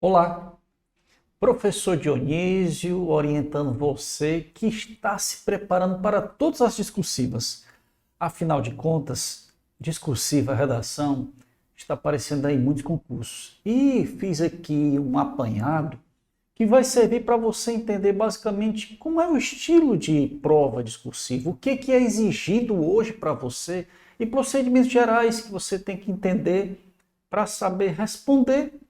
Olá, professor Dionísio orientando você que está se preparando para todas as discursivas. Afinal de contas, discursiva, redação, está aparecendo aí em muitos concursos. E fiz aqui um apanhado que vai servir para você entender basicamente como é o estilo de prova discursiva, o que é exigido hoje para você e procedimentos gerais que você tem que entender para saber responder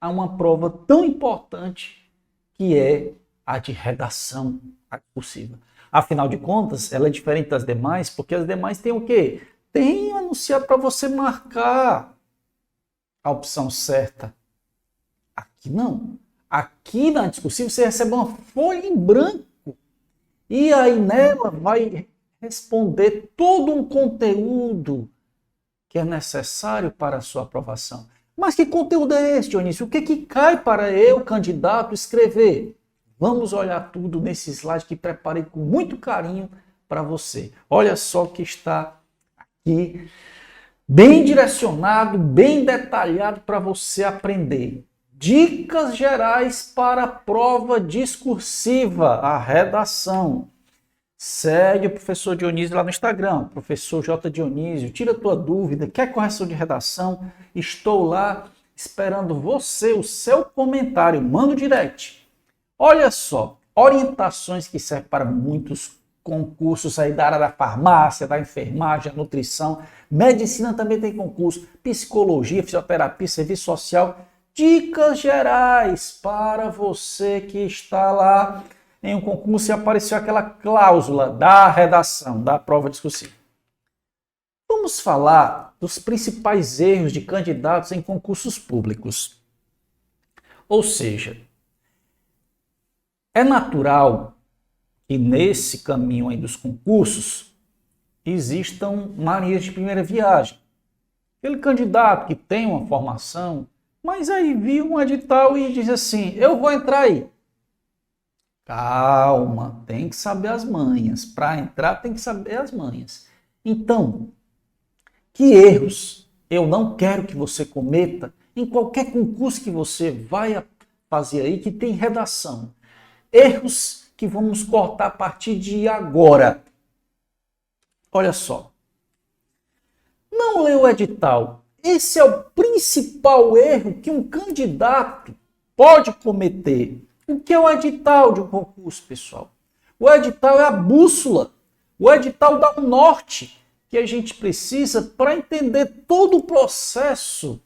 a uma prova tão importante que é a de redação discursiva. Afinal de contas, ela é diferente das demais, porque as demais têm o quê? Tem um anunciado para você marcar a opção certa. Aqui não. Aqui na discursiva você recebe uma folha em branco e aí nela vai responder todo um conteúdo que é necessário para a sua aprovação. Mas que conteúdo é esse, Dionísio? O que cai para eu, candidato, escrever? Vamos olhar tudo nesse slide que preparei com muito carinho para você. Olha só o que está aqui, bem direcionado, bem detalhado para você aprender. Dicas gerais para a prova discursiva, a redação. Segue o professor Dionísio lá no Instagram, professor J. Dionísio, tira a tua dúvida, quer correção de redação? Estou lá esperando você, o seu comentário, manda o direct. Olha só, orientações que servem para muitos concursos aí da área da farmácia, da enfermagem, da nutrição, medicina também tem concurso, psicologia, fisioterapia, serviço social, dicas gerais para você que está lá em um concurso e apareceu aquela cláusula da redação, da prova discursiva. Vamos falar dos principais erros de candidatos em concursos públicos. Ou seja, é natural que nesse caminho aí dos concursos existam Marias de primeira viagem. Aquele candidato que tem uma formação, mas aí viu um edital e diz assim, eu vou entrar aí. Calma, tem que saber as manhas. Para entrar tem que saber as manhas. Então, que erros eu não quero que você cometa em qualquer concurso que você vai fazer aí que tem redação. Erros que vamos cortar a partir de agora. Olha só. Não lê o edital. Esse é o principal erro que um candidato pode cometer. O que é o edital de um concurso, pessoal? O edital é a bússola. O edital dá um norte que a gente precisa para entender todo o processo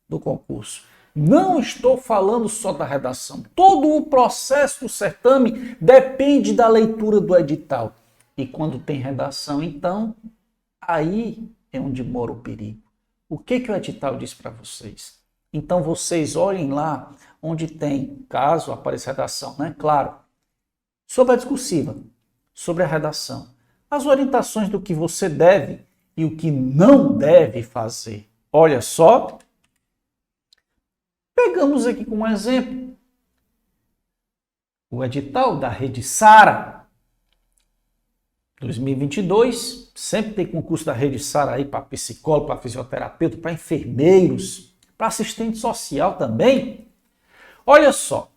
do concurso. Não estou falando só da redação. Todo o processo do certame depende da leitura do edital. E quando tem redação, então, aí é onde mora o perigo. O que o edital diz para vocês? Então vocês olhem lá onde tem, caso apareça redação, né? Claro, sobre a discursiva, sobre a redação, as orientações do que você deve e o que não deve fazer. Olha só, pegamos aqui como exemplo o edital da Rede Sara 2022, sempre tem concurso da Rede Sara aí para psicólogo, para fisioterapeuta, para enfermeiros, para assistente social também. Olha só,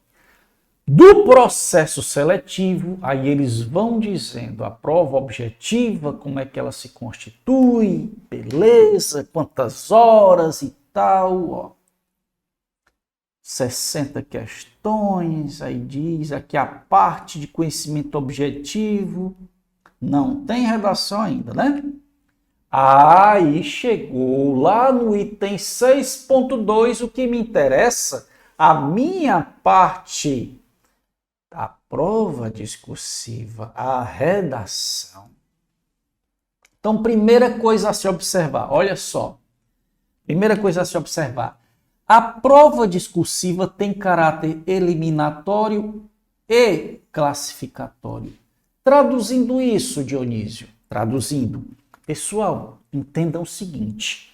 do processo seletivo, aí eles vão dizendo a prova objetiva, como é que ela se constitui, beleza, quantas horas e tal. Ó. 60 questões, aí diz aqui a parte de conhecimento objetivo. Não tem redação ainda, né? Aí chegou lá no item 6.2, o que me interessa, a minha parte da prova discursiva, a redação. Então, primeira coisa a se observar, olha só. Primeira coisa a se observar. A prova discursiva tem caráter eliminatório e classificatório. Traduzindo isso, Dionísio, traduzindo, pessoal, entendam o seguinte.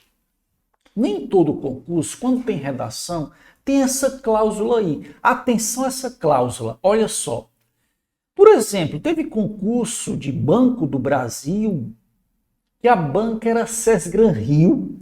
Nem todo concurso, quando tem redação, tem essa cláusula aí. Atenção a essa cláusula, olha só. Por exemplo, teve concurso de Banco do Brasil, que a banca era Sesgran Rio.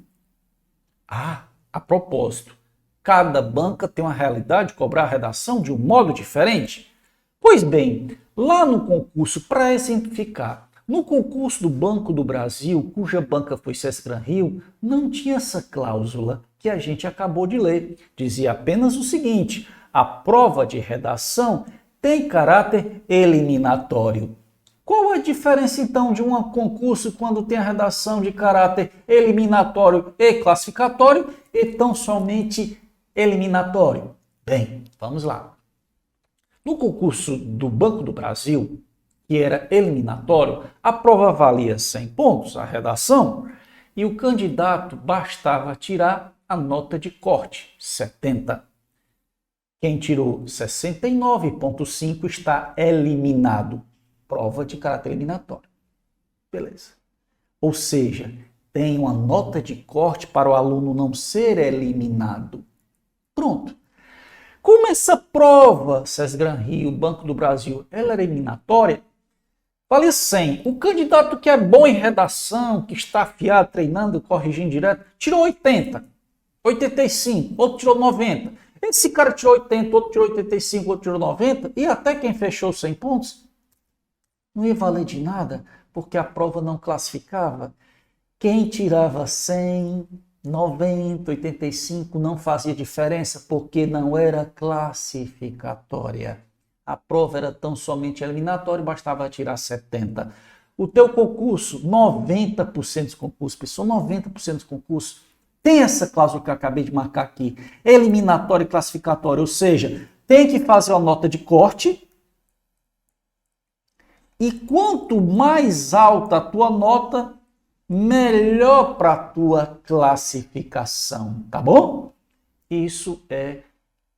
A propósito, cada banca tem uma realidade de cobrar a redação de um modo diferente? Pois bem, lá no concurso, para exemplificar, no concurso do Banco do Brasil, cuja banca foi Sesgran Rio, não tinha essa cláusula que a gente acabou de ler. Dizia apenas o seguinte: a prova de redação tem caráter eliminatório. Qual a diferença, então, de um concurso quando tem a redação de caráter eliminatório e classificatório e tão somente eliminatório? Bem, vamos lá. No concurso do Banco do Brasil, que era eliminatório, a prova valia 100 pontos, a redação, e o candidato bastava tirar a nota de corte, 70. Quem tirou 69,5 está eliminado. Prova de caráter eliminatório. Beleza. Ou seja, tem uma nota de corte para o aluno não ser eliminado. Pronto. Como essa prova, Sesgran Rio, Banco do Brasil, ela era eliminatória, vale 100. O candidato que é bom em redação, que está afiado, treinando, corrigindo direto, tirou 80, 85, outro tirou 90. Esse cara tirou 80, outro tirou 85, outro tirou 90, e até quem fechou 100 pontos, não ia valer de nada, porque a prova não classificava. Quem tirava 100, 90, 85 não fazia diferença, porque não era classificatória. A prova era tão somente eliminatória, bastava tirar 70. O teu concurso, 90% dos concursos, pessoal, 90% dos concursos, tem essa cláusula que eu acabei de marcar aqui, eliminatória e classificatória, ou seja, tem que fazer uma nota de corte. E quanto mais alta a tua nota, melhor para a tua classificação, tá bom? Isso é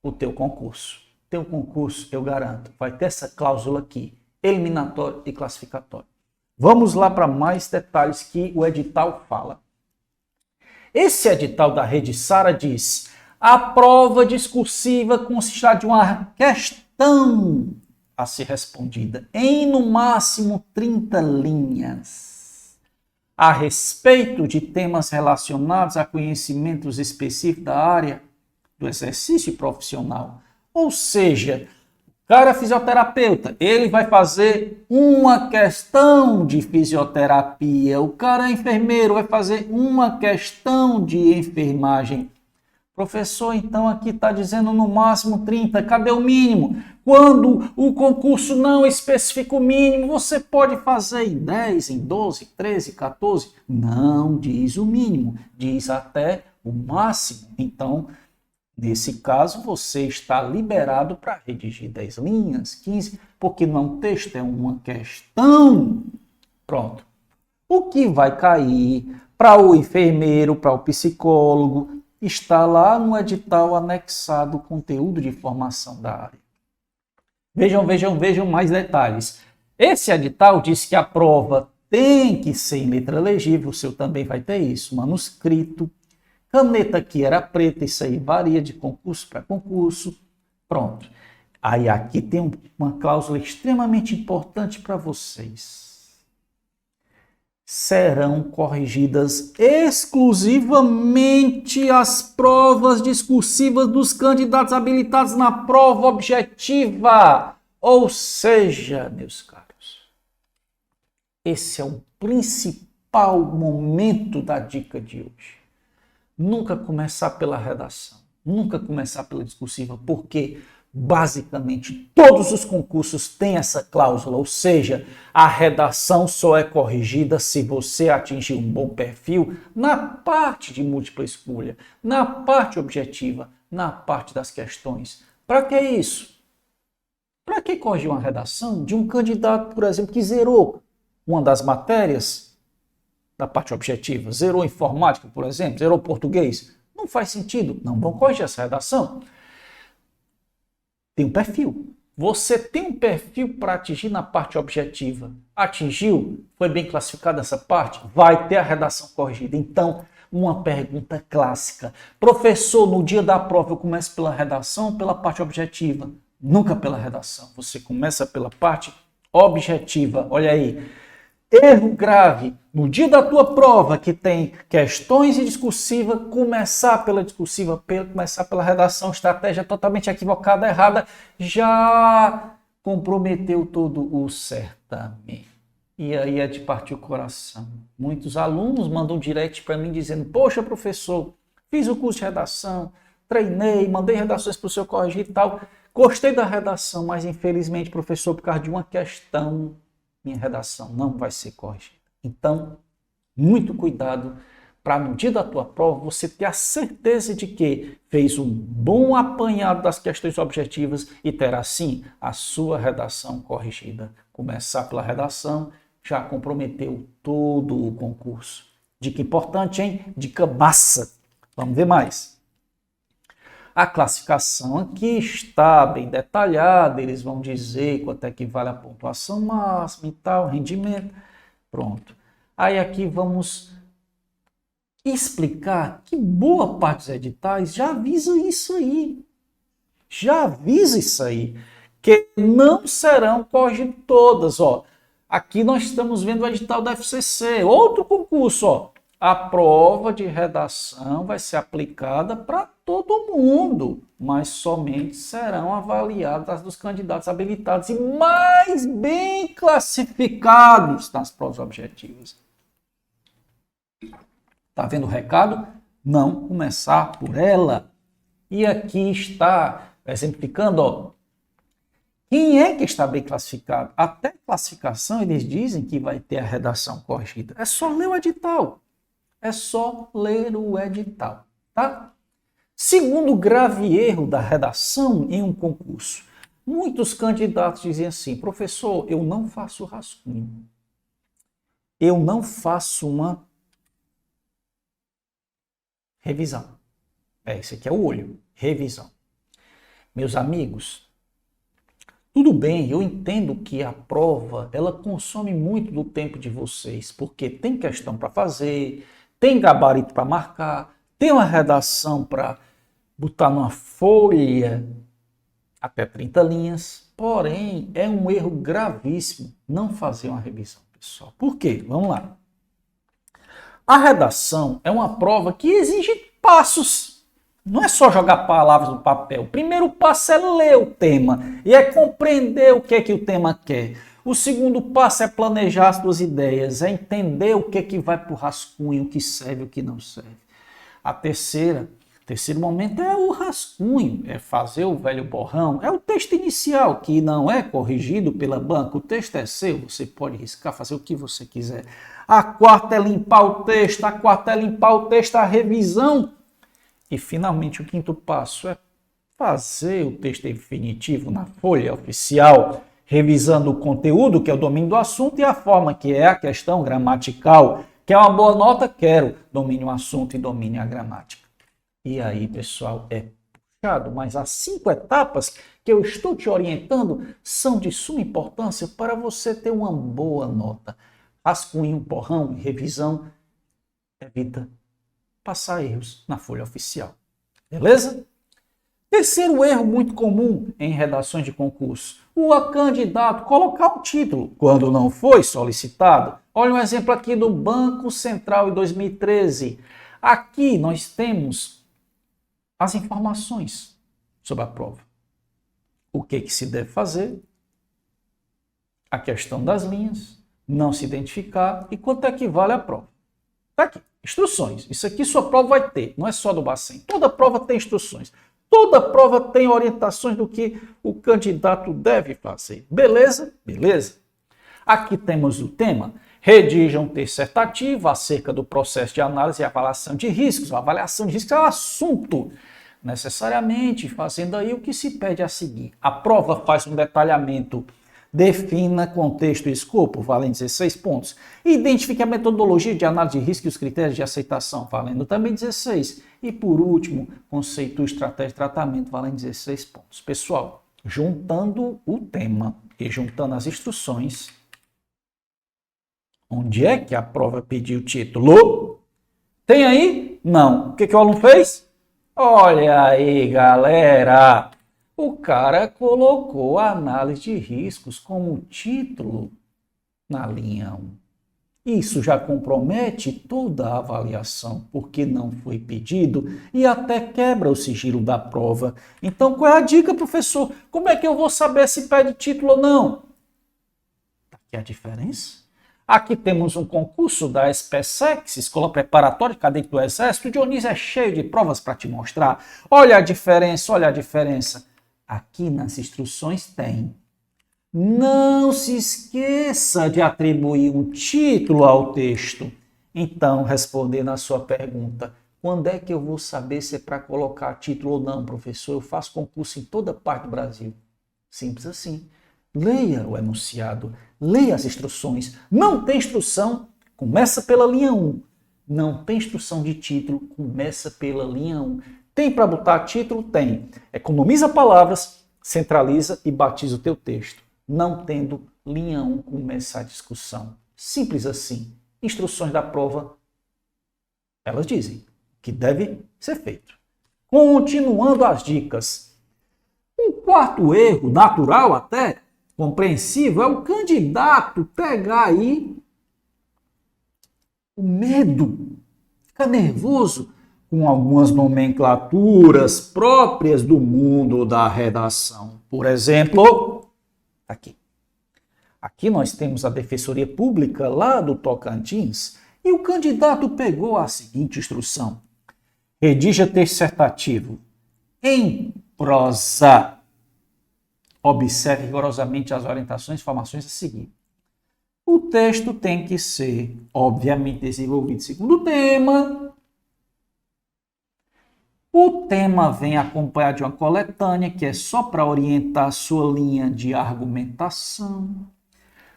o teu concurso. Teu concurso, eu garanto, vai ter essa cláusula aqui, eliminatório e classificatório. Vamos lá para mais detalhes que o edital fala. Esse edital da Rede Sara diz: a prova discursiva consistirá de uma questão a ser respondida em no máximo 30 linhas a respeito de temas relacionados a conhecimentos específicos da área do exercício profissional. Ou seja, o cara é fisioterapeuta, ele vai fazer uma questão de fisioterapia. O cara é enfermeiro, vai fazer uma questão de enfermagem. Professor, então aqui está dizendo no máximo 30, cadê o mínimo? Quando o concurso não especifica o mínimo, você pode fazer em 10, em 12, 13, 14. Não diz o mínimo, diz até o máximo. Então, nesse caso, você está liberado para redigir 10 linhas, 15, porque não é um texto, é uma questão. Pronto. O que vai cair para o enfermeiro, para o psicólogo, está lá no edital anexado o conteúdo de formação da área. Vejam mais detalhes. Esse edital diz que a prova tem que ser em letra legível, o seu também vai ter isso, manuscrito. Caneta aqui era preta, isso aí varia de concurso para concurso. Pronto. Aí aqui tem uma cláusula extremamente importante para vocês. Serão corrigidas exclusivamente as provas discursivas dos candidatos habilitados na prova objetiva. Ou seja, meus caros, esse é o principal momento da dica de hoje. Nunca começar pela redação. Nunca começar pela discursiva, porque basicamente todos os concursos têm essa cláusula, ou seja, a redação só é corrigida se você atingir um bom perfil na parte de múltipla escolha, na parte objetiva, na parte das questões. Para que isso? Para que corrigir uma redação de um candidato, por exemplo, que zerou uma das matérias da parte objetiva, zerou informática, por exemplo, zerou português? Não faz sentido, não vão corrigir essa redação. Tem um perfil. Você tem um perfil para atingir na parte objetiva. Atingiu? Foi bem classificada essa parte? Vai ter a redação corrigida. Então, uma pergunta clássica. Professor, no dia da prova eu começo pela redação ou pela parte objetiva? Nunca pela redação. Você começa pela parte objetiva. Olha aí. Erro grave. No dia da tua prova, que tem questões e discursiva, começar pela discursiva, começar pela redação, estratégia totalmente equivocada, errada, já comprometeu todo o certame. E aí é de partir o coração. Muitos alunos mandam direct para mim dizendo: poxa, professor, fiz o curso de redação, treinei, mandei redações para o senhor corrigir e tal. Gostei da redação, mas infelizmente, professor, por causa de uma questão, minha redação não vai ser corrigida. Então, muito cuidado para no dia da tua prova você ter a certeza de que fez um bom apanhado das questões objetivas e terá sim a sua redação corrigida. Começar pela redação já comprometeu todo o concurso. Dica importante, hein? Dica massa. Vamos ver mais. A classificação aqui está bem detalhada, eles vão dizer quanto é que vale a pontuação máxima e tal, rendimento. Pronto. Aí aqui vamos explicar que boa parte dos editais já avisa isso aí. Já avisa isso aí. Que não serão corrigidas todas, ó. Aqui nós estamos vendo o edital da FCC, outro concurso, ó. A prova de redação vai ser aplicada para todo mundo, mas somente serão avaliadas as dos candidatos habilitados e mais bem classificados nas provas objetivas. Tá vendo o recado? Não começar por ela. E aqui está exemplificando, ó. Quem é que está bem classificado? Até classificação eles dizem que vai ter a redação corrigida. É só ler o edital. É só ler o edital, tá? Segundo grave erro da redação em um concurso. Muitos candidatos dizem assim: professor, eu não faço rascunho. Eu não faço uma revisão. Esse aqui é o olho, revisão. Meus amigos, tudo bem, eu entendo que a prova, ela consome muito do tempo de vocês, porque tem questão para fazer, tem gabarito para marcar, tem uma redação para botar numa folha até 30 linhas, porém é um erro gravíssimo não fazer uma revisão, pessoal. Por quê? Vamos lá. A redação é uma prova que exige passos. Não é só jogar palavras no papel. O primeiro passo é ler o tema e é compreender o que é que o tema quer. O segundo passo é planejar as suas ideias, é entender o que é que vai para o rascunho, o que serve e o que não serve. O terceiro momento é o rascunho, é fazer o velho borrão, é o texto inicial, que não é corrigido pela banca, o texto é seu, você pode riscar, fazer o que você quiser. A quarta é limpar o texto, a revisão. E finalmente o quinto passo é fazer o texto definitivo na folha oficial, revisando o conteúdo, que é o domínio do assunto, e a forma, que é a questão gramatical. Quer uma boa nota? Quero. Domine o assunto e domine a gramática. E aí, pessoal, é puxado, mas as 5 etapas que eu estou te orientando são de suma importância para você ter uma boa nota. Rascunho, borrão e revisão evita passar erros na folha oficial. Beleza? Terceiro erro muito comum em redações de concurso: o candidato colocar o título quando não foi solicitado. Olha um exemplo aqui do Banco Central em 2013. Aqui nós temos as informações sobre a prova. O que se deve fazer, a questão das linhas, não se identificar e quanto é que vale a prova. Está aqui. Instruções. Isso aqui sua prova vai ter, não é só do Bacen. Toda prova tem instruções. Toda prova tem orientações do que o candidato deve fazer. Beleza? Beleza. Aqui temos o tema. Redija um texto dissertativo acerca do processo de análise e avaliação de riscos. A avaliação de riscos é um assunto, necessariamente, fazendo aí o que se pede a seguir. A prova faz um detalhamento. Defina contexto e escopo, valendo 16 pontos. Identifique a metodologia de análise de risco e os critérios de aceitação, valendo também 16. E por último, conceitue estratégia de tratamento, valendo 16 pontos. Pessoal, juntando o tema e juntando as instruções, onde é que a prova pediu o título? Tem aí? Não. O que o aluno fez? Olha aí, galera! O cara colocou a análise de riscos como título na linha 1. Isso já compromete toda a avaliação, porque não foi pedido e até quebra o sigilo da prova. Então, qual é a dica, professor? Como é que eu vou saber se pede título ou não? Aqui a diferença. Aqui temos um concurso da SPSEX, Escola Preparatória de Cadete do Exército. O Dionísio é cheio de provas para te mostrar. Olha a diferença, olha a diferença. Aqui nas instruções tem. Não se esqueça de atribuir um título ao texto. Então, respondendo à sua pergunta, quando é que eu vou saber se é para colocar título ou não, professor? Eu faço concurso em toda parte do Brasil. Simples assim. Leia o enunciado, leia as instruções. Não tem instrução, começa pela linha 1. Não tem instrução de título, começa pela linha 1. Tem para botar título? Tem. Economiza palavras, centraliza e batiza o teu texto. Não tendo linha 1, começa a discussão. Simples assim. Instruções da prova, elas dizem que deve ser feito. Continuando as dicas. Um quarto erro, natural até, compreensível, é o candidato pegar aí o medo, ficar nervoso com algumas nomenclaturas próprias do mundo da redação. Por exemplo, aqui. Aqui nós temos a Defensoria Pública lá do Tocantins e o candidato pegou a seguinte instrução. Redija texto dissertativo em prosa. Observe rigorosamente as orientações e informações a seguir. O texto tem que ser, obviamente, desenvolvido segundo o tema. O tema vem acompanhado de uma coletânea, que é só para orientar a sua linha de argumentação.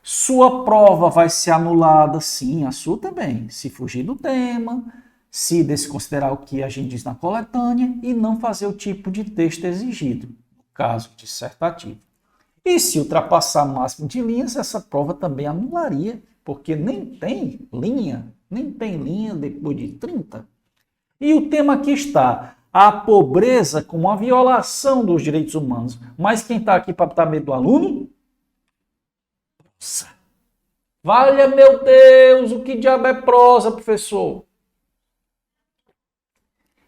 Sua prova vai ser anulada, sim, a sua também, se fugir do tema, se desconsiderar o que a gente diz na coletânea e não fazer o tipo de texto exigido, no caso dissertativo. E se ultrapassar o máximo de linhas, essa prova também anularia, porque nem tem linha depois de 30. E o tema aqui está, a pobreza como uma violação dos direitos humanos. Mas quem está aqui para botar medo do aluno? Prosa. Valha, meu Deus, o que diabo é prosa, professor?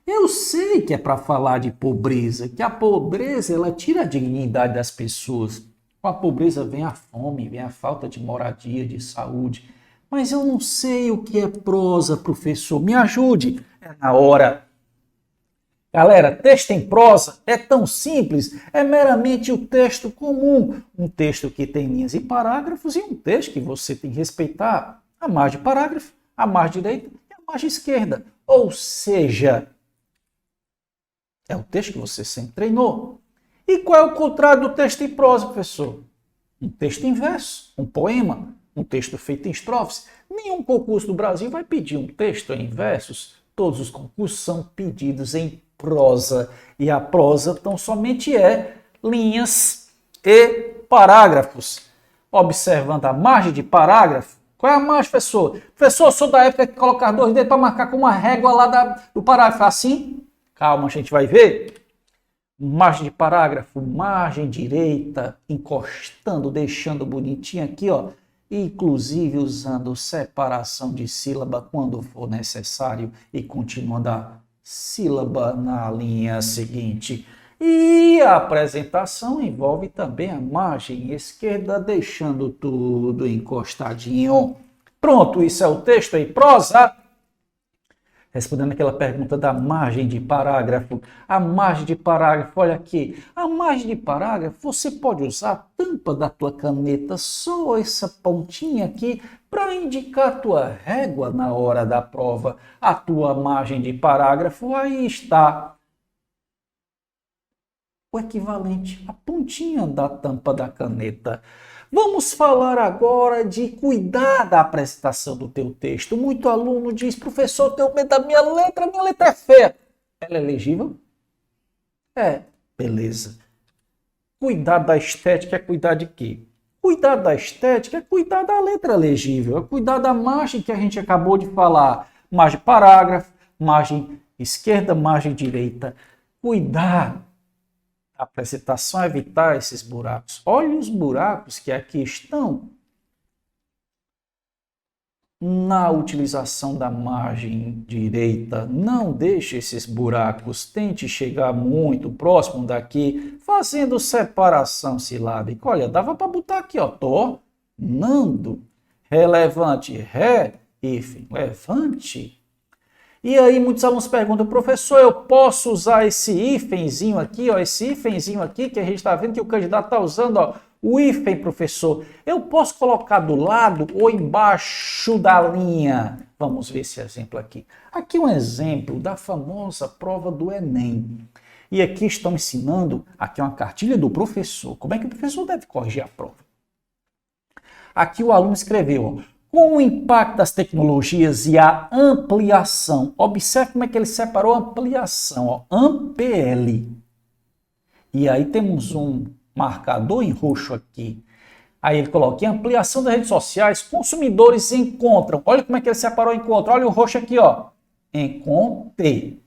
Eu sei que é para falar de pobreza, que a pobreza ela tira a dignidade das pessoas. Com a pobreza vem a fome, vem a falta de moradia, de saúde. Mas eu não sei o que é prosa, professor. Me ajude. É na hora. Galera, texto em prosa é tão simples, é meramente o texto comum. Um texto que tem linhas e parágrafos e um texto que você tem que respeitar a margem de parágrafo, a margem direita e a margem esquerda. Ou seja, é o texto que você sempre treinou. E qual é o contrário do texto em prosa, professor? Um texto em verso, um poema, um texto feito em estrofes. Nenhum concurso do Brasil vai pedir um texto em versos. Todos os concursos são pedidos em prosa. E a prosa tão somente é linhas e parágrafos. Observando a margem de parágrafo. Qual é a margem, professor? Professor, eu sou da época que colocava 2 dedos para marcar com uma régua lá do parágrafo. Assim? Calma, a gente vai ver. Margem de parágrafo, margem direita, encostando, deixando bonitinho aqui, ó. Inclusive usando separação de sílaba quando for necessário e continuando a sílaba na linha seguinte. E a apresentação envolve também a margem esquerda, deixando tudo encostadinho. Pronto, isso é o texto em prosa. Respondendo aquela pergunta da margem de parágrafo. A margem de parágrafo, olha aqui. A margem de parágrafo, você pode usar a tampa da tua caneta, só essa pontinha aqui, para indicar a tua régua na hora da prova. A tua margem de parágrafo, aí está o equivalente, a pontinha da tampa da caneta. Vamos falar agora de cuidar da apresentação do teu texto. Muito aluno diz, professor, eu tenho medo da minha letra é feia. Ela é legível? É, beleza. Cuidar da estética é cuidar de quê? Cuidar da estética é cuidar da letra legível, é cuidar da margem que a gente acabou de falar. Margem parágrafo, margem esquerda, margem direita. Cuidar a apresentação é evitar esses buracos. Olha os buracos que aqui estão na utilização da margem direita. Não deixe esses buracos. Tente chegar muito próximo daqui, fazendo separação silábica. Olha, dava para botar aqui, ó, tornando, relevante, ré, hífen, levante. E aí muitos alunos perguntam, professor, eu posso usar esse hífenzinho aqui, ó, esse hífenzinho aqui que a gente está vendo que o candidato está usando, ó, o hífen, professor, eu posso colocar do lado ou embaixo da linha? Vamos ver esse exemplo aqui. Aqui um exemplo da famosa prova do Enem. E aqui estão ensinando, aqui é uma cartilha do professor, como é que o professor deve corrigir a prova. Aqui o aluno escreveu, ó, com o impacto das tecnologias e a ampliação, observe como é que ele separou a ampliação, ó, AMPL. E aí temos um marcador em roxo aqui. Aí ele coloca, em ampliação das redes sociais, consumidores encontram. Olha como é que ele separou encontro. Olha o roxo aqui, ó. Encontre.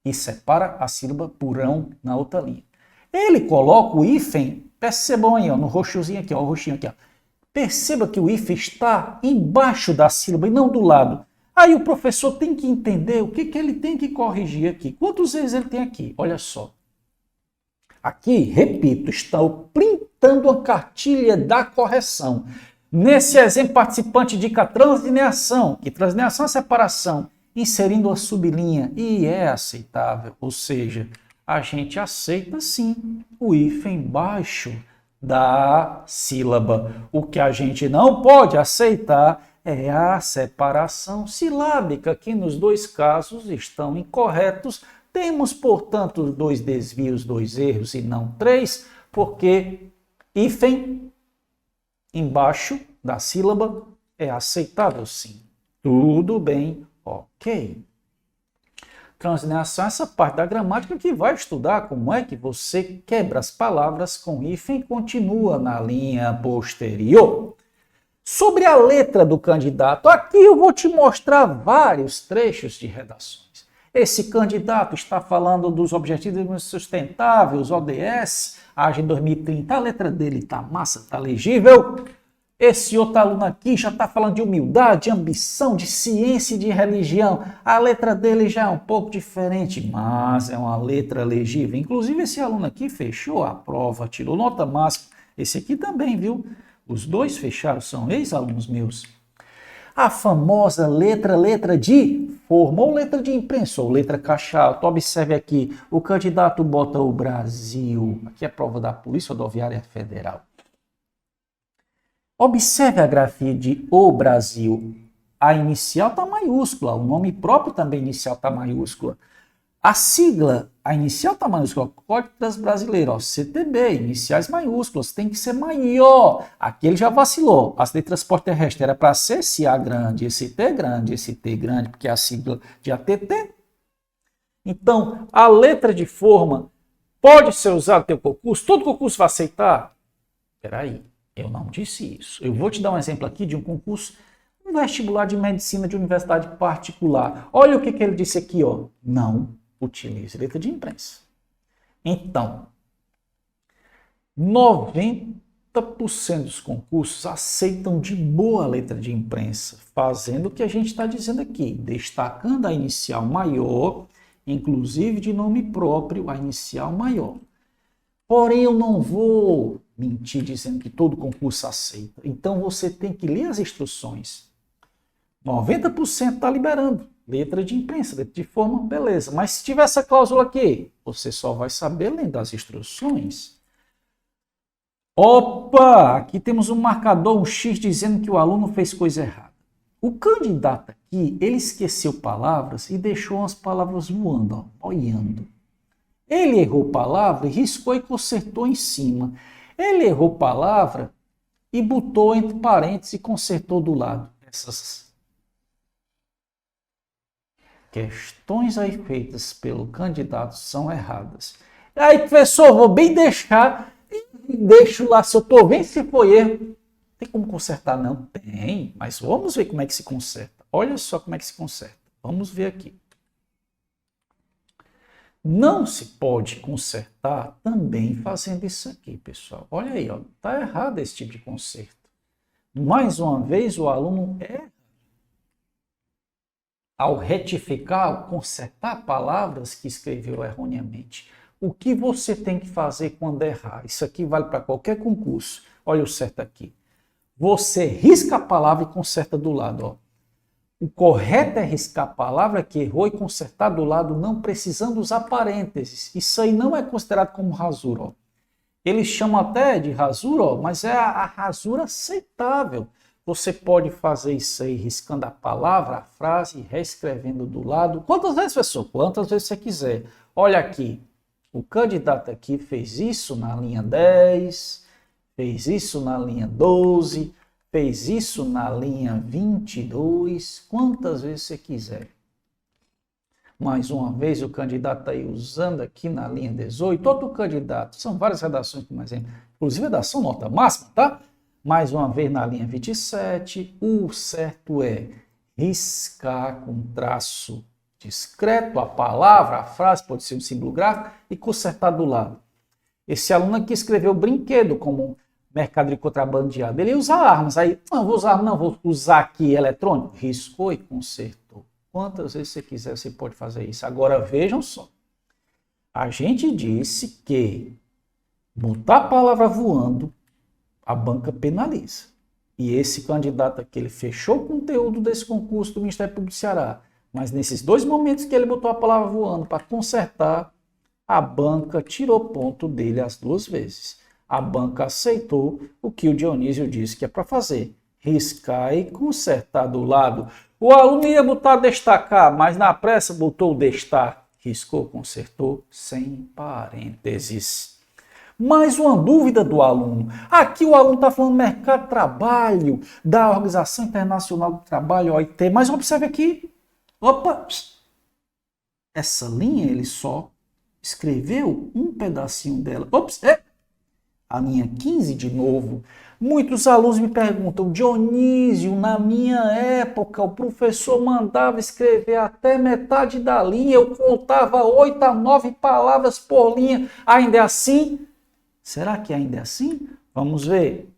E separa a sílaba porão na outra linha. Ele coloca o hífen, percebam aí, ó, no roxozinho aqui, ó, o roxinho aqui, ó. Perceba que o hífen está embaixo da sílaba e não do lado. Aí o professor tem que entender o que ele tem que corrigir aqui. Quantos vezes ele tem aqui? Olha só. Aqui, repito, estou printando a cartilha da correção. Nesse exemplo, o participante indica translineação. E translineação é separação, inserindo a sublinha. E é aceitável. Ou seja, a gente aceita sim o hífen embaixo da sílaba. O que a gente não pode aceitar é a separação silábica, que nos dois casos estão incorretos. Temos, portanto, 2 desvios, 2 erros e não 3, porque hífen embaixo da sílaba é aceitável sim. Tudo bem, ok. Translineação é essa parte da gramática que vai estudar como é que você quebra as palavras com hífen e continua na linha posterior. Sobre a letra do candidato, aqui eu vou te mostrar vários trechos de redações. Esse candidato está falando dos Objetivos Sustentáveis, ODS, Agenda 2030, a letra dele está massa, está legível. Esse outro aluno aqui já está falando de humildade, de ambição, de ciência e de religião. A letra dele já é um pouco diferente, mas é uma letra legível. Inclusive, esse aluno aqui fechou a prova, tirou nota máxima. Esse aqui também, viu? Os dois fecharam, são ex-alunos meus. A famosa letra de forma, ou letra de imprensa, ou letra caixa-alta. Observe aqui, o candidato bota o Brasil. Aqui é a prova da Polícia Rodoviária Federal. Observe a grafia de o Brasil. A inicial está maiúscula, o nome próprio também inicial está maiúscula. A sigla, a inicial está maiúscula, Código Brasileiro, ó, CTB, iniciais maiúsculas, tem que ser maior. Aqui ele já vacilou. As letras transporte terrestre era para ser esse A grande, esse T grande, esse T grande, porque é a sigla de ATT. Então, a letra de forma pode ser usada no teu concurso? Todo concurso vai aceitar? Espera aí. Eu não disse isso. Eu vou te dar um exemplo aqui de um concurso, um vestibular de medicina de universidade particular. Olha o que ele disse aqui, ó. Não utilize letra de imprensa. Então, 90% dos concursos aceitam de boa a letra de imprensa, fazendo o que a gente está dizendo aqui, destacando a inicial maior, inclusive de nome próprio, a inicial maior. Porém, eu não vou mentir dizendo que todo concurso aceita. Então, você tem que ler as instruções. 90% está liberando. letra de imprensa, letra de forma, beleza. Mas se tiver essa cláusula aqui, você só vai saber lendo as instruções. Opa, aqui temos um marcador, um X, dizendo que o aluno fez coisa errada. O candidato aqui, ele esqueceu palavras e deixou as palavras voando, ó, olhando. Ele errou palavra, riscou e consertou em cima. Ele errou palavra e botou entre parênteses e consertou do lado. Essas questões aí feitas pelo candidato são erradas. Aí, professor, vou bem deixar e deixo lá, se eu estou vendo se foi erro. Tem como consertar? Não tem, mas vamos ver como é que se conserta. Olha só como é que se conserta. Vamos ver aqui. Não se pode consertar também fazendo isso aqui, pessoal. Olha aí, ó, tá errado esse tipo de conserto. Mais uma vez, o aluno erra. Ao retificar, ao consertar palavras que escreveu erroneamente. O que você tem que fazer quando errar? Isso aqui vale para qualquer concurso. Olha o certo aqui. Você risca a palavra e conserta do lado, ó. O correto é riscar a palavra que errou e consertar do lado, não precisando usar parênteses. Isso aí não é considerado como rasura, ó. Eles chamam até de rasura, ó, mas é a rasura aceitável. Você pode fazer isso aí riscando a palavra, a frase, reescrevendo do lado. Quantas vezes, professor? Quantas vezes você quiser. Olha aqui, o candidato aqui fez isso na linha 10, fez isso na linha 12, fez isso na linha 22, quantas vezes você quiser. Mais uma vez, o candidato está aí usando aqui na linha 18, outro candidato, são várias redações, por exemplo, inclusive redação nota máxima, tá? Mais uma vez na linha 27, o certo é riscar com traço discreto a palavra, a frase, pode ser um símbolo gráfico, e consertar do lado. Esse aluno aqui escreveu brinquedo como mercado de contrabandeado. Ele usa armas, aí, não vou usar, não, vou usar aqui eletrônico. Riscou e consertou. Quantas vezes você quiser, você pode fazer isso. Agora vejam só. A gente disse que botar a palavra voando, a banca penaliza. E esse candidato aqui, ele fechou o conteúdo desse concurso do Ministério Público do Ceará. Mas nesses dois momentos que ele botou a palavra voando para consertar, a banca tirou ponto dele as duas vezes. A banca aceitou o que o Dionísio disse que é para fazer. Riscar e consertar do lado. O aluno ia botar destacar, mas na pressa botou destar. Riscou, consertou, sem parênteses. Mais uma dúvida do aluno. Aqui o aluno está falando mercado de trabalho, da Organização Internacional do Trabalho, OIT. Mas observe aqui. Opa! Essa linha ele só escreveu um pedacinho dela. Ops! A linha 15 de novo. Muitos alunos me perguntam, Dionísio, na minha época o professor mandava escrever até metade da linha, eu contava 8 a 9 palavras por linha. Ainda é assim? Será que ainda é assim? Vamos ver.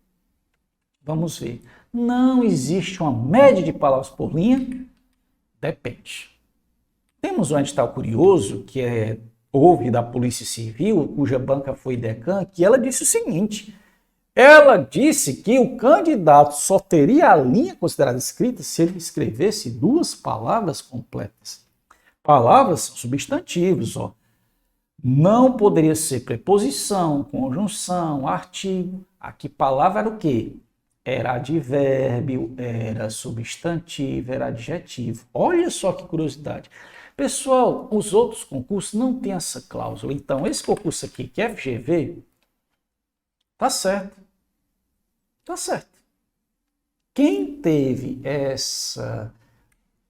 Vamos ver. Não existe uma média de palavras por linha? Depende. Temos um edital curioso, que houve da Polícia Civil, cuja banca foi Decam, que ela disse o seguinte, ela disse que o candidato só teria a linha considerada escrita se ele escrevesse 2 palavras completas. Palavras são substantivos, ó. Não poderia ser preposição, conjunção, artigo. Aqui palavra era o quê? Era advérbio, era substantivo, era adjetivo. Olha só que curiosidade. Pessoal, os outros concursos não têm essa cláusula. Então, esse concurso aqui, que é FGV, tá certo. Tá certo. Quem teve essa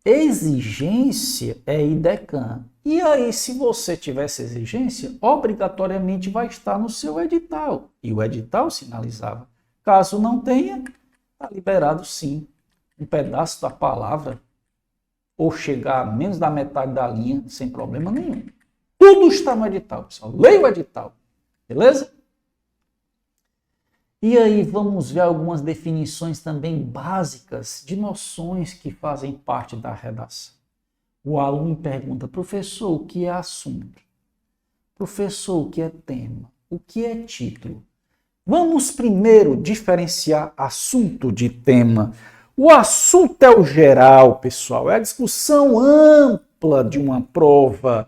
exigência é IDECAM. E aí, se você tiver essa exigência, obrigatoriamente vai estar no seu edital. E o edital sinalizava. Caso não tenha, está liberado sim. Um pedaço da palavra, ou chegar a menos da metade da linha, sem problema nenhum. Tudo está no edital, pessoal. Leia o edital. Beleza? E aí vamos ver algumas definições também básicas de noções que fazem parte da redação. O aluno pergunta, professor, o que é assunto? Professor, o que é tema? O que é título? Vamos primeiro diferenciar assunto de tema. O assunto é o geral, pessoal, é a discussão ampla de uma prova.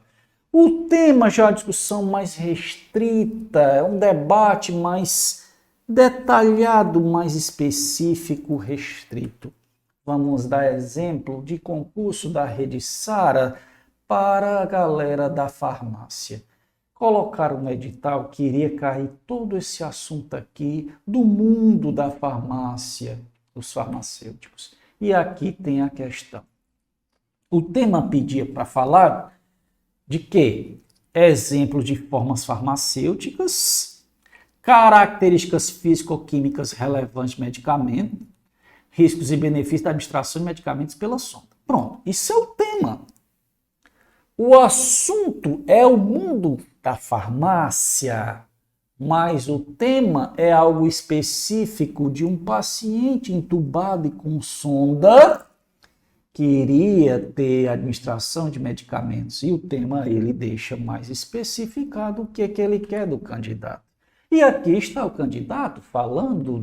O tema já é uma discussão mais restrita, é um debate mais detalhado, mais específico, restrito. Vamos dar exemplo de concurso da Rede Sara para a galera da farmácia. Colocaram no edital que iria cair todo esse assunto aqui do mundo da farmácia, dos farmacêuticos. E aqui tem a questão. O tema pedia para falar de quê? Exemplos de formas farmacêuticas, características físico-químicas relevantes de medicamento, riscos e benefícios da administração de medicamentos pela sonda. Pronto, isso é o tema. O assunto é o mundo da farmácia, mas o tema é algo específico de um paciente entubado e com sonda que iria ter administração de medicamentos. E o tema ele deixa mais especificado o que ele quer do candidato. E aqui está o candidato falando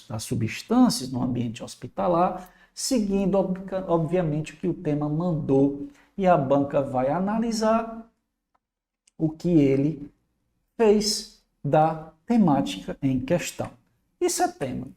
das substâncias no ambiente hospitalar, seguindo, obviamente, o que o tema mandou. E a banca vai analisar o que ele fez da temática em questão. Isso é tema.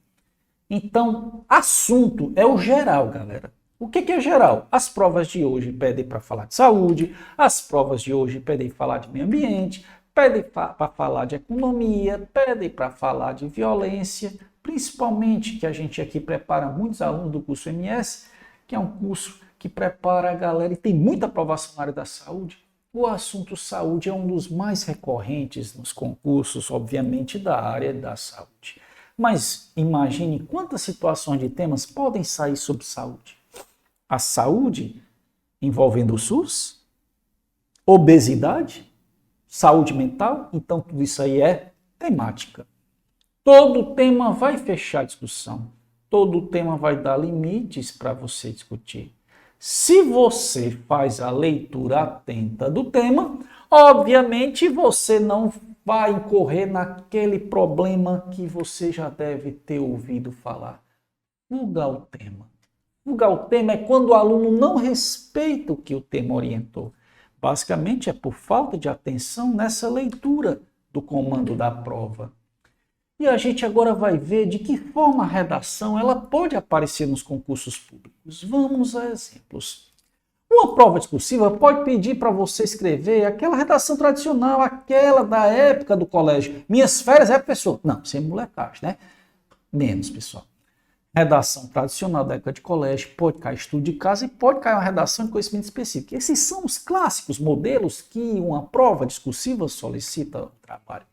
Então, assunto é o geral, galera. O que é geral? As provas de hoje pedem para falar de saúde, as provas de hoje pedem para falar de meio ambiente, pedem para falar de economia, pedem para falar de violência, principalmente que a gente aqui prepara muitos alunos do curso MS, que é um curso que prepara a galera e tem muita aprovação na área da saúde. O assunto saúde é um dos mais recorrentes nos concursos, obviamente, da área da saúde. Mas imagine quantas situações de temas podem sair sobre saúde. A saúde envolvendo o SUS, obesidade, saúde mental, então tudo isso aí é temática. Todo tema vai fechar a discussão, todo tema vai dar limites para você discutir. Se você faz a leitura atenta do tema, obviamente você não vai incorrer naquele problema que você já deve ter ouvido falar. Fuga o tema. Fuga o tema é quando o aluno não respeita o que o tema orientou. Basicamente é por falta de atenção nessa leitura do comando da prova. E a gente agora vai ver de que forma a redação ela pode aparecer nos concursos públicos. Vamos a exemplos. Uma prova discursiva pode pedir para você escrever aquela redação tradicional, aquela da época do colégio. Minhas férias é, professor? Não, sem molecagem, né? Menos, pessoal. Redação tradicional da época de colégio, pode cair estudo de casa e pode cair uma redação de conhecimento específico. Esses são os clássicos modelos que uma prova discursiva solicita o trabalho.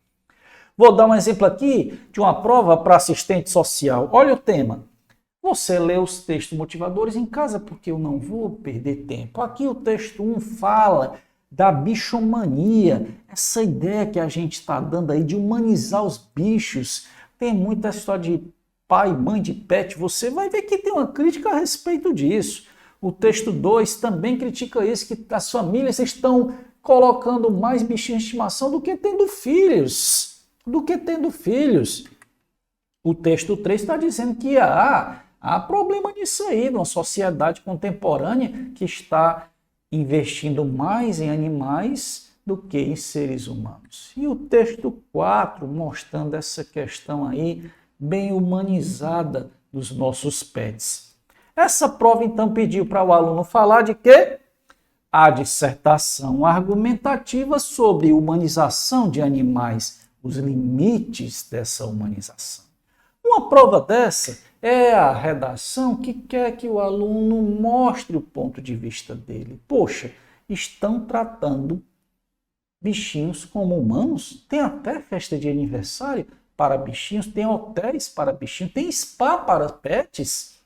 Vou dar um exemplo aqui de uma prova para assistente social. Olha o tema. Você lê os textos motivadores em casa porque eu não vou perder tempo. Aqui o texto 1 fala da bichomania, essa ideia que a gente está dando aí de humanizar os bichos. Tem muita história de pai, mãe de pet. Você vai ver que tem uma crítica a respeito disso. O texto 2 também critica isso, que as famílias estão colocando mais bichinhos de estimação do que tendo filhos. O texto 3 está dizendo que há problema nisso aí, numa sociedade contemporânea que está investindo mais em animais do que em seres humanos. E o texto 4 mostrando essa questão aí bem humanizada dos nossos pets. Essa prova então pediu para o aluno falar de quê? A dissertação argumentativa sobre humanização de animais, os limites dessa humanização. Uma prova dessa é a redação que quer que o aluno mostre o ponto de vista dele. Poxa, estão tratando bichinhos como humanos? Tem até festa de aniversário para bichinhos, tem hotéis para bichinhos, tem spa para pets.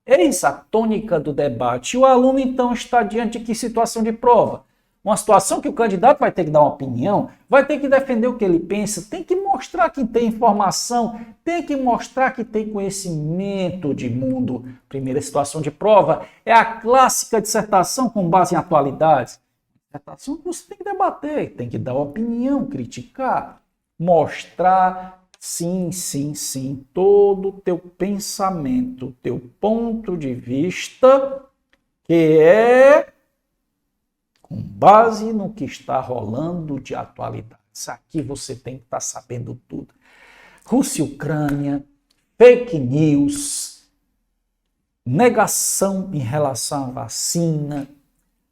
Eis a tônica do debate. O aluno então está diante de que situação de prova? Uma situação que o candidato vai ter que dar uma opinião, vai ter que defender o que ele pensa, tem que mostrar que tem informação, tem que mostrar que tem conhecimento de mundo. Primeira situação de prova é a clássica dissertação com base em atualidades. Dissertação que você tem que debater, tem que dar opinião, criticar, mostrar Sim, sim, sim. Todo o teu pensamento, teu ponto de vista, que é com base no que está rolando de atualidades. Aqui você tem que estar sabendo tudo. Rússia e Ucrânia, fake news, negação em relação à vacina,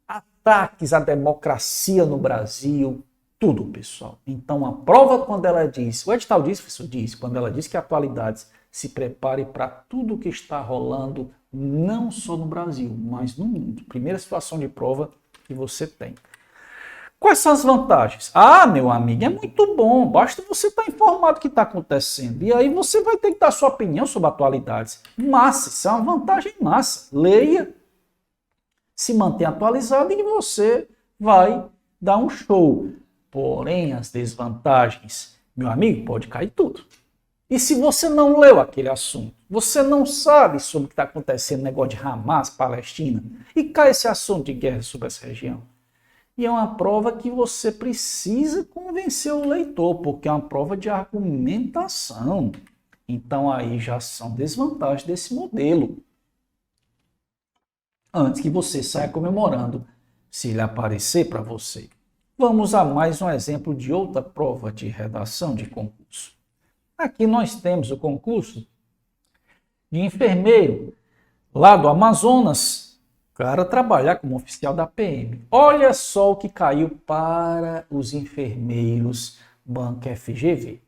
ataques à democracia no Brasil, tudo, pessoal. Então, a prova, quando ela diz, o edital diz, professor, diz, quando ela diz que atualidades se prepare para tudo o que está rolando, não só no Brasil, mas no mundo. Primeira situação de prova que você tem. Quais são as vantagens? Ah, meu amigo, é muito bom, basta você estar informado do que está acontecendo. E aí você vai ter que dar sua opinião sobre atualidades. Massa, isso é uma vantagem massa. Leia, se mantenha atualizado e você vai dar um show. Porém, as desvantagens, meu amigo, pode cair tudo. E se você não leu aquele assunto, você não sabe sobre o que está acontecendo, negócio de Hamas, Palestina, e cai esse assunto de guerra sobre essa região. E é uma prova que você precisa convencer o leitor, porque é uma prova de argumentação. Então aí já são desvantagens desse modelo. Antes que você saia comemorando, se ele aparecer para você. Vamos a mais um exemplo de outra prova de redação de concurso. Aqui nós temos o concurso de enfermeiro lá do Amazonas. O cara trabalhar como oficial da PM. Olha só o que caiu para os enfermeiros Banco FGV.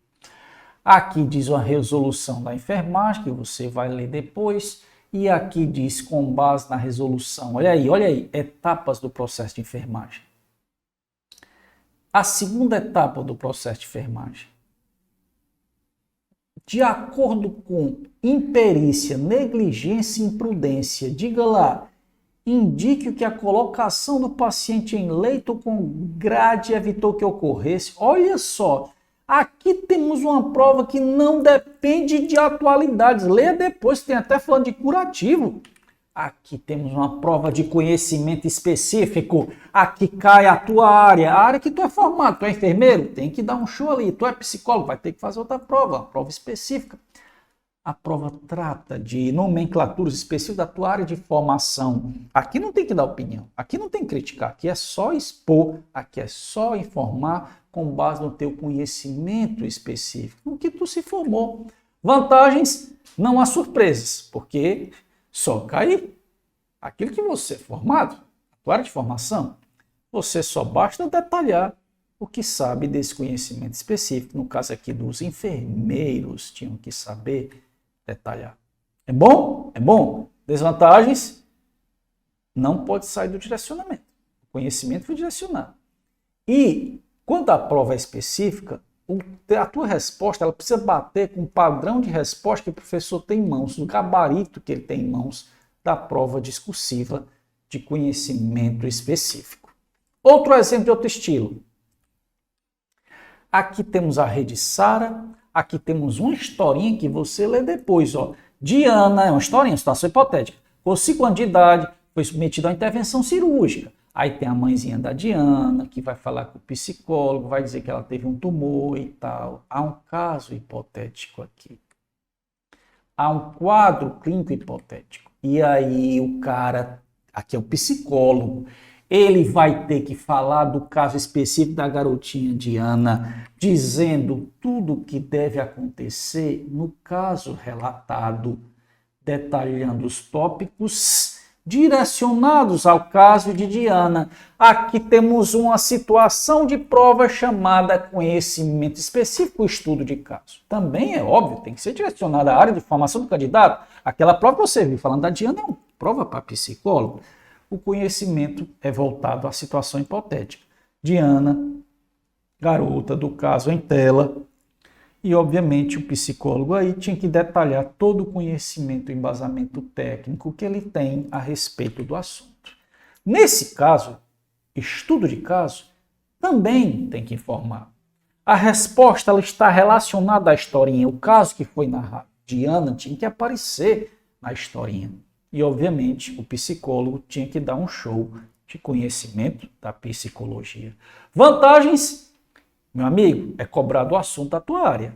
Aqui diz uma resolução da enfermagem, que você vai ler depois. E aqui diz, com base na resolução, olha aí, etapas do processo de enfermagem. A segunda etapa do processo de enfermagem. De acordo com imperícia, negligência e imprudência, diga lá, indique que a colocação do paciente em leito com grade evitou que ocorresse. Olha só, aqui temos uma prova que não depende de atualidades. Leia depois, tem até falando de curativo. Aqui temos uma prova de conhecimento específico. Aqui cai a tua área, a área que tu é formado. Tu é enfermeiro? Tem que dar um show ali. Tu é psicólogo? Vai ter que fazer outra prova, uma prova específica. A prova trata de nomenclaturas específicas da tua área de formação. Aqui não tem que dar opinião, aqui não tem que criticar, aqui é só expor, aqui é só informar com base no teu conhecimento específico, no que tu se formou. Vantagens, não há surpresas, porque só cai aquilo que você é formado, a tua área de formação. Você só basta detalhar o que sabe desse conhecimento específico. No caso aqui dos enfermeiros, tinham que saber detalhar. É bom? É bom. Desvantagens? Não pode sair do direcionamento. O conhecimento foi direcionado. E, quando a prova é específica, a tua resposta ela precisa bater com o padrão de resposta que o professor tem em mãos, no gabarito que ele tem em mãos da prova discursiva de conhecimento específico. Outro exemplo de outro estilo. Aqui temos a Rede Sara, aqui temos uma historinha que você lê depois. Ó. Diana, é uma historinha, uma situação hipotética. Com 5 anos de idade, foi submetida a uma intervenção cirúrgica. Aí tem a mãezinha da Diana, que vai falar com o psicólogo, vai dizer que ela teve um tumor e tal. Há um caso hipotético aqui. Há um quadro clínico hipotético. E aí o cara, aqui é o psicólogo, ele vai ter que falar do caso específico da garotinha Diana, dizendo tudo o que deve acontecer no caso relatado, detalhando os tópicos direcionados ao caso de Diana. Aqui temos uma situação de prova chamada conhecimento específico, estudo de caso. Também é óbvio, tem que ser direcionada à área de formação do candidato. Aquela prova que você viu falando da Diana é uma prova para psicólogo. O conhecimento é voltado à situação hipotética. Diana, garota do caso em tela, e obviamente o psicólogo aí tinha que detalhar todo o conhecimento e embasamento técnico que ele tem a respeito do assunto. Nesse caso, estudo de caso, também tem que informar. A resposta ela está relacionada à historinha. O caso que foi narrado, Diana tinha que aparecer na historinha. E, obviamente, o psicólogo tinha que dar um show de conhecimento da psicologia. Vantagens, meu amigo, é cobrar do assunto da tua área.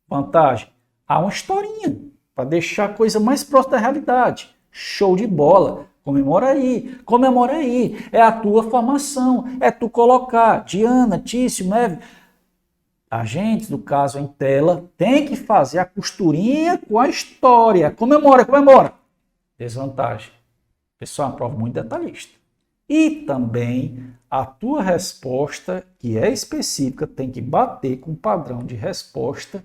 Vantagem, há uma historinha para deixar a coisa mais próxima da realidade. Show de bola. Comemora aí, comemora aí. É a tua formação, é tu colocar Diana, Tício, Neve. Agentes do caso em tela tem que fazer a costurinha com a história. Comemora, comemora. Desvantagem. Pessoal, é uma prova muito detalhista. E também a tua resposta, que é específica, tem que bater com o padrão de resposta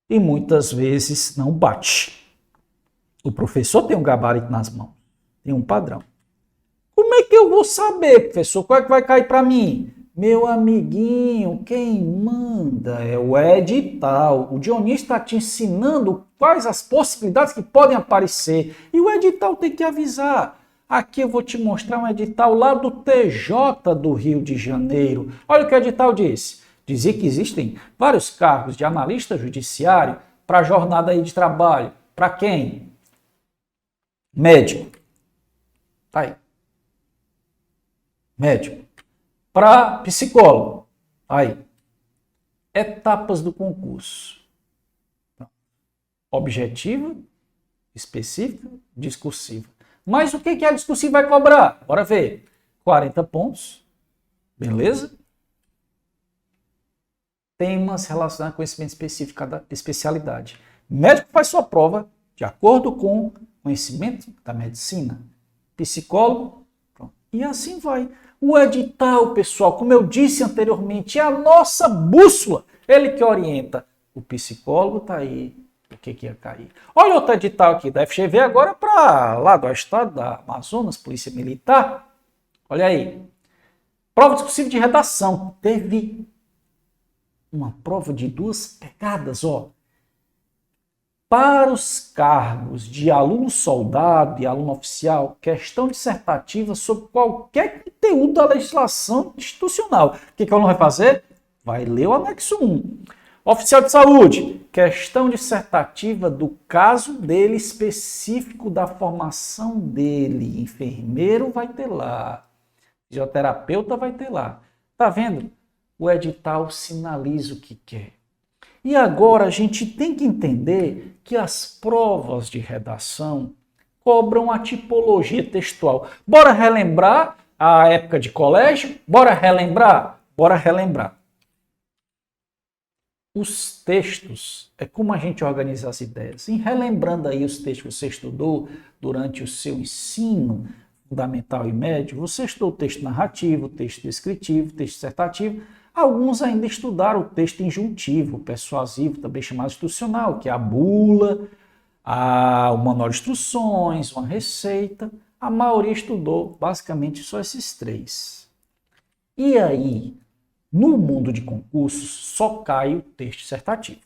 e muitas vezes não bate. O professor tem um gabarito nas mãos, tem um padrão. Como é que eu vou saber, professor? Qual é que vai cair para mim? Meu amiguinho, quem manda é o edital. O Dionísio está te ensinando quais as possibilidades que podem aparecer. E o edital tem que avisar. Aqui eu vou te mostrar um edital lá do TJ do Rio de Janeiro. Olha o que o edital disse. Dizia que existem vários cargos de analista judiciário para a jornada aí de trabalho. Para quem? Médico. Tá aí. Médico. Para psicólogo. Aí. Etapas do concurso. Objetiva, específica, discursiva. Mas o que a discursiva vai cobrar? Bora ver. 40 pontos. Beleza? Temas relacionados a conhecimento específico da especialidade. Médico faz sua prova de acordo com conhecimento da medicina. Psicólogo, pronto. E assim vai. O edital, pessoal, como eu disse anteriormente, é a nossa bússola. Ele que orienta. O psicólogo está aí. O que ia cair? Olha outro edital aqui da FGV agora para lá do estado da Amazonas, Polícia Militar. Olha aí. Prova discursiva de redação. Teve uma prova de 2 pegadas, ó. Para os cargos de aluno soldado e aluno oficial, questão dissertativa sobre qualquer conteúdo da legislação institucional. O que o aluno vai fazer? Vai ler o anexo 1. Oficial de saúde, questão dissertativa do caso dele específico da formação dele. Enfermeiro vai ter lá. Fisioterapeuta vai ter lá. Tá vendo? O edital sinaliza o que quer. E agora a gente tem que entender que as provas de redação cobram a tipologia textual. Bora relembrar a época de colégio? Bora relembrar? Bora relembrar. Os textos, é como a gente organiza as ideias. E relembrando aí os textos que você estudou durante o seu ensino fundamental e médio, você estudou o texto narrativo, o texto descritivo, o texto dissertativo. Alguns ainda estudaram o texto injuntivo, persuasivo, também chamado institucional, que é a bula, o manual de instruções, uma receita. A maioria estudou basicamente só esses 3. E aí, no mundo de concursos, só cai o texto dissertativo.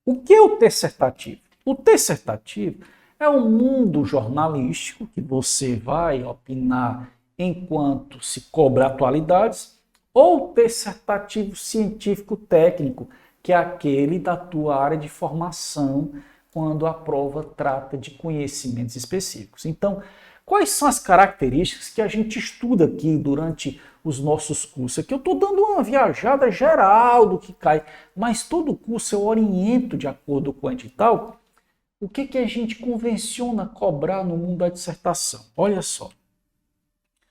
O que é o texto dissertativo? O texto dissertativo é um mundo jornalístico que você vai opinar enquanto se cobra atualidades, ou texto dissertativo científico técnico, que é aquele da tua área de formação, quando a prova trata de conhecimentos específicos. Então, quais são as características que a gente estuda aqui durante os nossos cursos? Aqui eu estou dando uma viajada geral do que cai, mas todo curso eu oriento de acordo com o edital. O que a gente convenciona cobrar no mundo da dissertação? Olha só.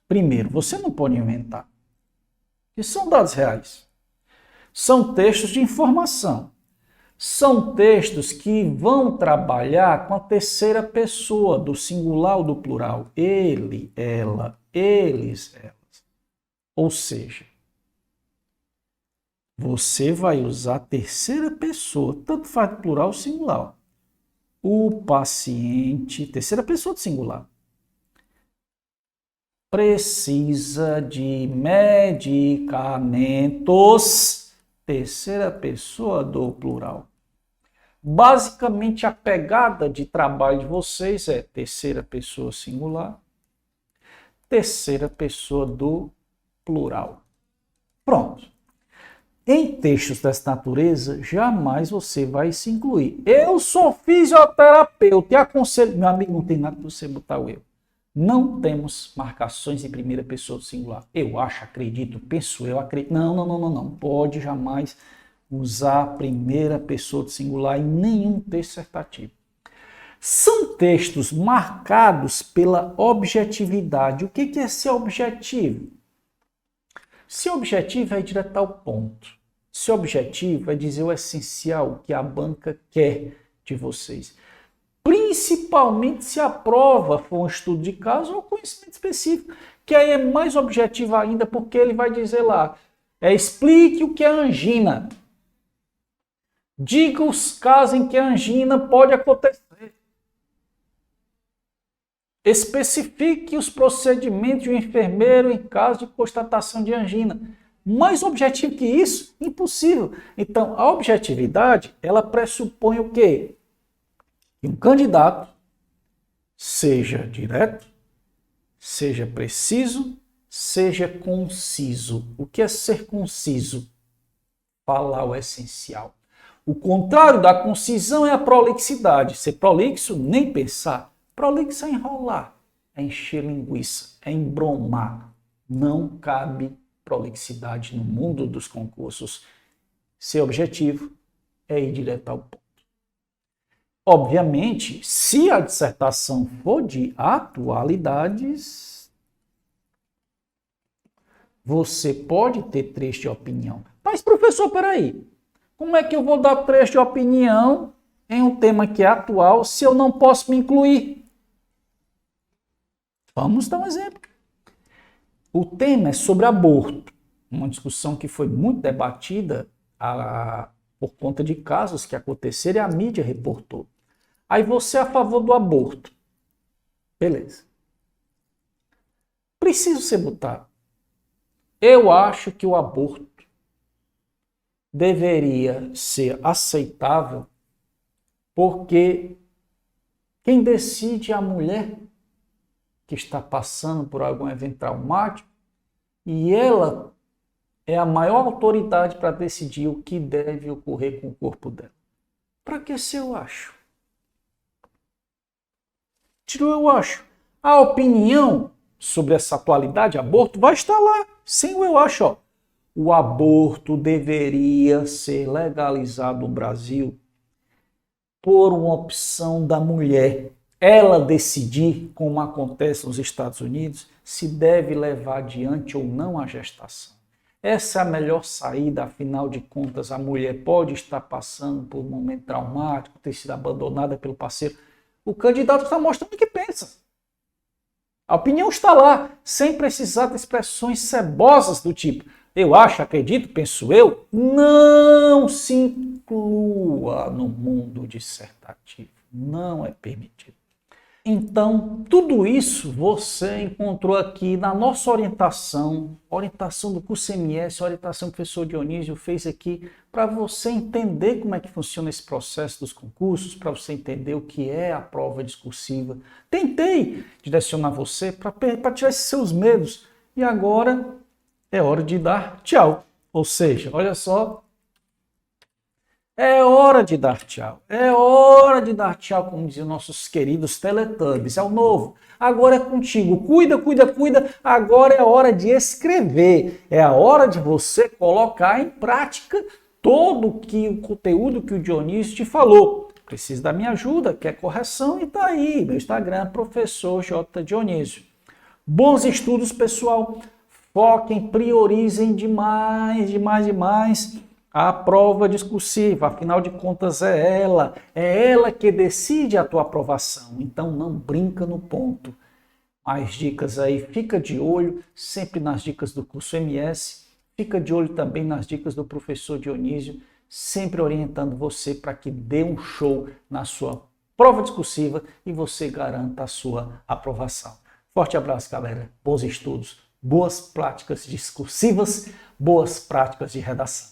Primeiro, você não pode inventar. E são dados reais. São textos de informação. São textos que vão trabalhar com a terceira pessoa, do singular ou do plural. Ele, ela, eles, elas. Ou seja, você vai usar a terceira pessoa, tanto faz plural ou singular. O paciente, terceira pessoa do singular, precisa de medicamentos, terceira pessoa do plural. Basicamente, a pegada de trabalho de vocês é terceira pessoa singular, terceira pessoa do plural. Pronto. Em textos dessa natureza, jamais você vai se incluir. Eu sou fisioterapeuta e aconselho... Meu amigo, não tem nada para você botar o eu. Não temos marcações em primeira pessoa do singular. Eu acho, acredito, penso eu, acredito. Não. Pode jamais usar a primeira pessoa do singular em nenhum texto dissertativo. São textos marcados pela objetividade. O que é ser objetivo? Ser objetivo é ir direto ao ponto. Ser objetivo é dizer o essencial, o que a banca quer de vocês. Principalmente se a prova for um estudo de caso ou conhecimento específico, que aí é mais objetivo ainda, porque ele vai dizer lá, explique o que é angina. Diga os casos em que a angina pode acontecer. Especifique os procedimentos de um enfermeiro em caso de constatação de angina. Mais objetivo que isso? Impossível. Então, a objetividade, ela pressupõe o quê? Que um candidato seja direto, seja preciso, seja conciso. O que é ser conciso? Falar o essencial. O contrário da concisão é a prolixidade. Ser prolixo, nem pensar. Prolixo é enrolar, é encher linguiça, é embromar. Não cabe prolixidade no mundo dos concursos. Ser objetivo é ir direto ao ponto. Obviamente, se a dissertação for de atualidades, você pode ter trecho de opinião. Mas, professor, peraí, como é que eu vou dar trecho de opinião em um tema que é atual se eu não posso me incluir? Vamos dar um exemplo. O tema é sobre aborto, uma discussão que foi muito debatida por conta de casos que aconteceram e a mídia reportou. Aí você é a favor do aborto. Beleza. Preciso ser botado. Eu acho que o aborto deveria ser aceitável porque quem decide é a mulher que está passando por algum evento traumático e ela é a maior autoridade para decidir o que deve ocorrer com o corpo dela. Para que se eu acho? Tirou eu acho. A opinião sobre essa atualidade, aborto, vai estar lá, sem o eu acho. Ó. O aborto deveria ser legalizado no Brasil por uma opção da mulher. Ela decidir, como acontece nos Estados Unidos, se deve levar adiante ou não a gestação. Essa é a melhor saída, afinal de contas, a mulher pode estar passando por um momento traumático, ter sido abandonada pelo parceiro. O candidato está mostrando o que pensa. A opinião está lá, sem precisar de expressões cebosas do tipo eu acho, acredito, penso eu. Não se inclua no mundo dissertativo. Não é permitido. Então, tudo isso você encontrou aqui na nossa orientação do curso MS, a orientação que o professor Dionísio fez aqui para você entender como é que funciona esse processo dos concursos, para você entender o que é a prova discursiva. Tentei direcionar você para tirar esses seus medos e agora é hora de dar tchau. Ou seja, olha só, é hora de dar tchau. É hora de dar tchau, como diziam nossos queridos Teletubbies. É o novo. Agora é contigo. Cuida, cuida, cuida. Agora é hora de escrever. É a hora de você colocar em prática todo o conteúdo que o Dionísio te falou. Precisa da minha ajuda, quer correção? E tá aí, meu Instagram, professor J. Dionísio. Bons estudos, pessoal. Foquem, priorizem demais, demais, demais a prova discursiva. Afinal de contas é ela que decide a tua aprovação. Então não brinca no ponto. Mais dicas aí, fica de olho sempre nas dicas do curso MS, fica de olho também nas dicas do professor Dionísio, sempre orientando você para que dê um show na sua prova discursiva e você garanta a sua aprovação. Forte abraço, galera. Bons estudos. Boas práticas discursivas, boas práticas de redação.